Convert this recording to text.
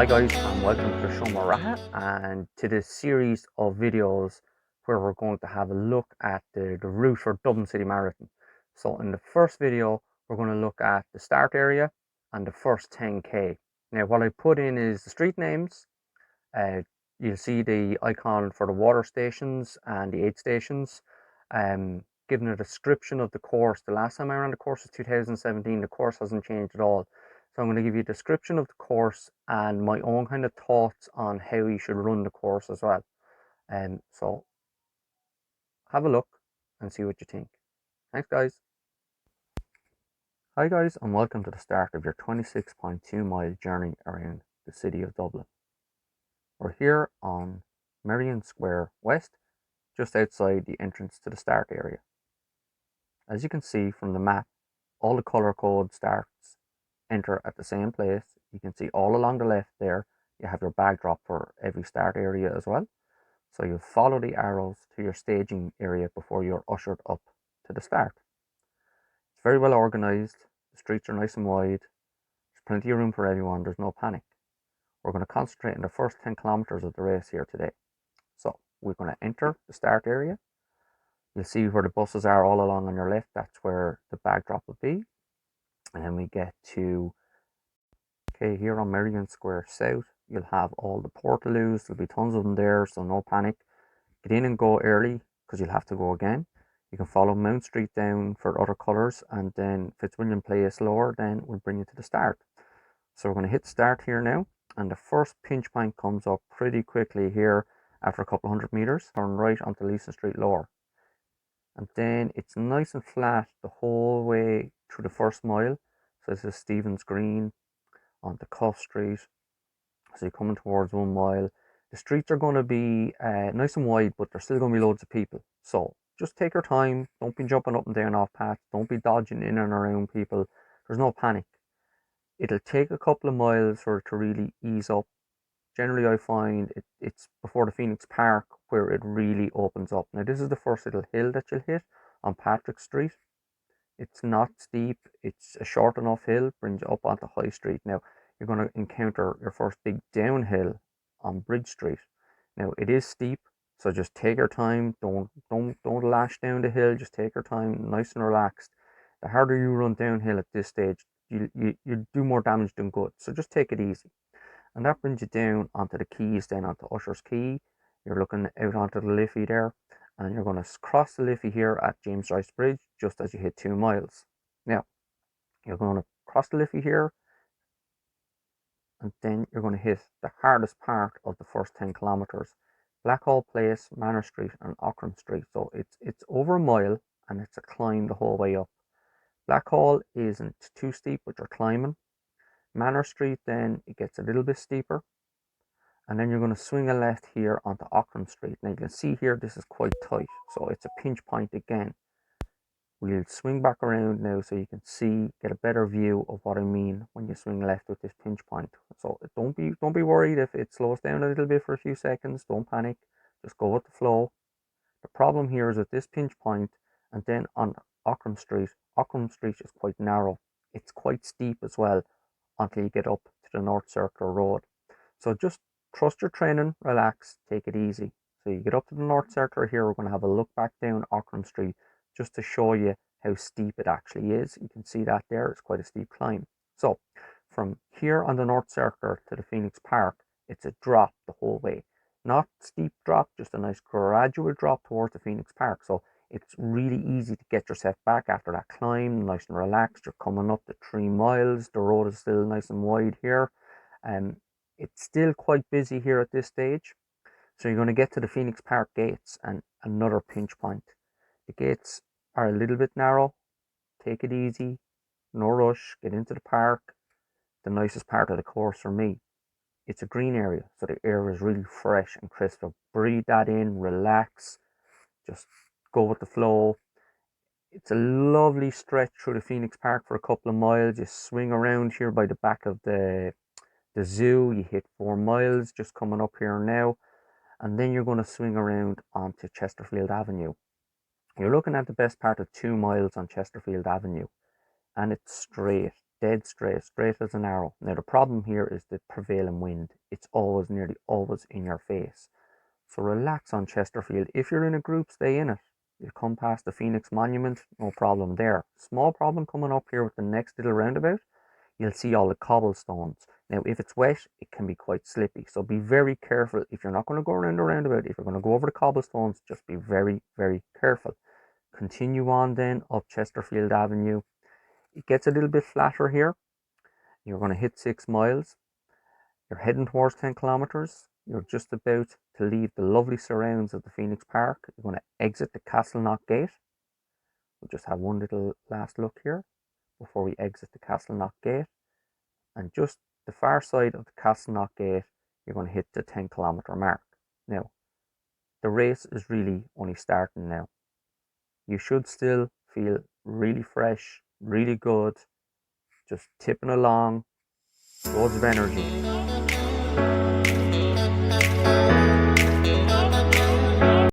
Hi guys, and welcome to the show Maraha and to this series of videos where we're going to have a look at the route for Dublin City Marathon. So in the first video we're going to look at the start area and the first 10k. Now what I put in is the street names. You'll see the icon for the water stations and the aid stations. Given a description of the course. The last time I ran the course was 2017. The course hasn't changed at all. So I'm going to give you a description of the course and my own kind of thoughts on how you should run the course as well. So have a look and see what you think. Thanks guys. Hi guys, and welcome to the start of your 26.2 mile journey around the city of Dublin. We're here on Merrion Square West, just outside the entrance to the start area. As you can see from the map, all the colour code starts enter at the same place. You can see all along the left there, you have your bag drop for every start area as well. So you follow the arrows to your staging area before you're ushered up to the start. It's very well organised, the streets are nice and wide, there's plenty of room for everyone, there's no panic. We're going to concentrate on the first 10 kilometres of the race here today. So we're going to enter the start area. You'll see where the buses are all along on your left, that's where the bag drop will be. And then we get to, okay, here on Merrion Square South, you'll have all the portaloos, there'll be tons of them there, so no panic. Get in and go early, because you'll have to go again. You can follow Mount Street down for other colours, and then Fitzwilliam Place lower, then we'll bring you to the start. So we're going to hit start here now, and the first pinch point comes up pretty quickly here after a couple of 100 metres. Turn right onto Leeson Street lower. And then it's nice and flat the whole way through the first mile. So this is Stephen's Green onto Cuff Street. So you're coming towards 1 mile. The streets are going to be nice and wide, but there's still going to be loads of people. So just take your time. Don't be jumping up and down off paths. Don't be dodging in and around people. There's no panic. It'll take a couple of miles for it to really ease up. Generally, I find it's before the Phoenix Park where it really opens up. Now, this is the first little hill that you'll hit on Patrick Street. It's not steep. It's a short enough hill, brings you up onto High Street. Now, you're going to encounter your first big downhill on Bridge Street. Now, it is steep, so just take your time. Don't lash down the hill. Just take your time, nice and relaxed. The harder you run downhill at this stage, you do more damage than good. So just take it easy. And that brings you down onto the quays, then onto Usher's Quay. You're looking out onto the Liffey there, and you're going to cross the Liffey here at James Joyce Bridge just as you hit 2 miles. Now, you're going to cross the Liffey here, and then you're going to hit the hardest part of the first 10 kilometres. Blackhall Place, Manor Street, and Ockram Street. So it's over a mile, and it's a climb the whole way up. Blackhall isn't too steep, but you're climbing. Manor Street, then it gets a little bit steeper, and then you're going to swing a left here onto Ockram Street. Now you can see here this is quite tight, so it's a pinch point again. We'll swing back around now so you can see, get a better view of what I mean when you swing left with this pinch point. So don't be worried if it slows down a little bit for a few seconds. Don't panic, just go with the flow. The problem here is with this pinch point, and then on Ockram Street is quite narrow. It's quite steep as well until you get up to the North Circular Road. So just trust your training, relax, take it easy. So you get up to the North Circular here, we're going to have a look back down Ockram Street just to show you how steep it actually is. You can see that there, it's quite a steep climb. So from here on the North Circular to the Phoenix Park, it's a drop the whole way. Not steep drop, just a nice gradual drop towards the Phoenix Park. So it's really easy to get yourself back after that climb, nice and relaxed. You're coming up to 3 miles. The road is still nice and wide here. It's still quite busy here at this stage. So you're going to get to the Phoenix Park gates and another pinch point. The gates are a little bit narrow. Take it easy. No rush. Get into the park. The nicest part of the course for me. It's a green area, so the air is really fresh and crisp. So breathe that in, relax. Just go with the flow. It's a lovely stretch through the Phoenix Park for a couple of miles. You swing around here by the back of the zoo. You hit 4 miles just coming up here now, and then you're going to swing around onto Chesterfield Avenue. You're looking at the best part of 2 miles on Chesterfield Avenue, and it's straight dead straight, straight as an arrow. Now the problem here is the prevailing wind. It's always, nearly always in your face. So relax on Chesterfield. If you're in a group, stay in it. You come past the Phoenix Monument, no problem there. Small problem coming up here with the next little roundabout. You'll see all the cobblestones. Now, if it's wet, it can be quite slippy. So be very careful. If you're not going to go around the roundabout, if you're going to go over the cobblestones, just be very, very careful. Continue on then up Chesterfield Avenue. It gets a little bit flatter here. You're going to hit 6 miles. You're heading towards 10 kilometers. You're just about to leave the lovely surrounds of the Phoenix Park. You're going to exit the Castleknock Gate. We'll just have one little last look here before we exit the Castleknock Gate. And just the far side of the Castleknock Gate, you're going to hit the 10-kilometer mark. Now, the race is really only starting now. You should still feel really fresh, really good, just tipping along, loads of energy.